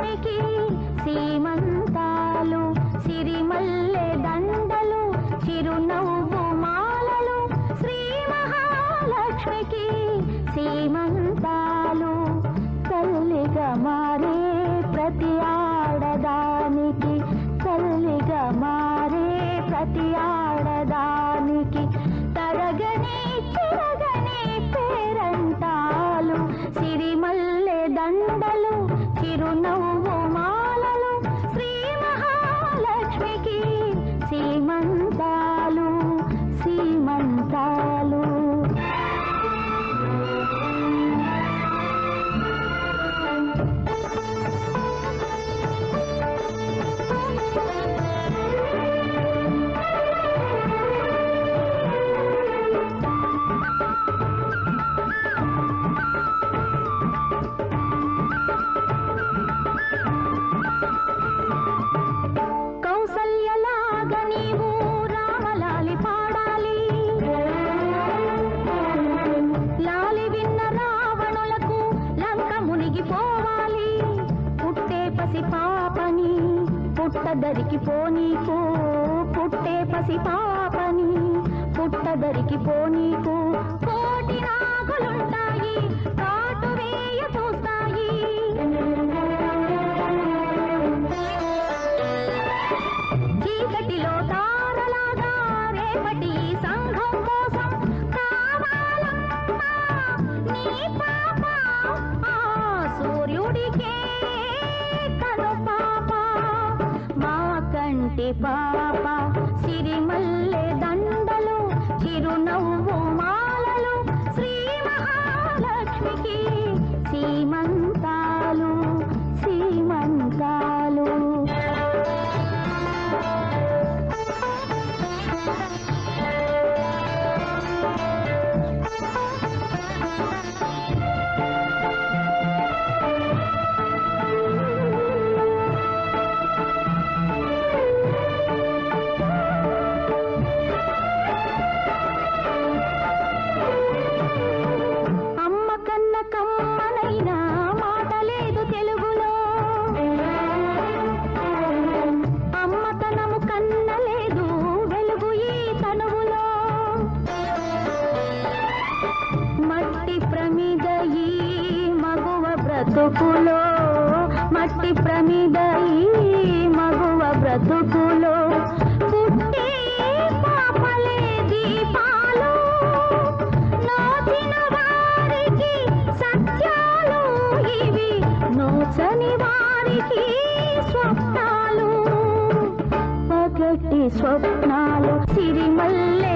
లక్ష్మికి సీమంతాలు సిరిమల్లె దండలు చిరునవ్వు మాలలు శ్రీ మహాలక్ష్మికి సీమంతాలు తల్లిగా మారే ప్రతి ఆడదానికి తల్లిగా మారే ప్రతి ఆడదానికి తరగని చిరగని పేరంటాలు సిరిమల్లె దండలు చిరునవ్వు మాలలు శ్రీ మహాలక్ష్మికి సీమంతాలు సీమంతాలు పుట్టదరికి పోనీకు పుట్టే పసి పాపని పుట్టదరికి పోనీకు కోటి నాగులుంటాయి కాటు వేయ చూస్తాయి చీకటిలో తారలాగా రేపటి సంఘం కోసం కావాలమ్మా నీ పాప ఆ సూర్యుడికే కను పాప మా కంటి పాప సిరిమల్లె దండలు చిరునవ్వు మాలలు శ్రీ మహాలక్ష్మికి సీమంతాలు సీమంతాలు కమ్మనైనా మాట లేదు తెలుగులో అమ్మతనము కన్నలేదు వెలుగు ఈ తనువులో మట్టి ప్రమిద ఈ మగువ బ్రతుకులో మట్టి ప్రమిద ఈ మగువ బ్రతుకులో పుట్టే పాపలే దీపాలు నోచిన వారికి సత్యాలు ఇవి నోచని వారికి స్వప్నాలు పగటి స్వప్నాలు సిరిమల్లె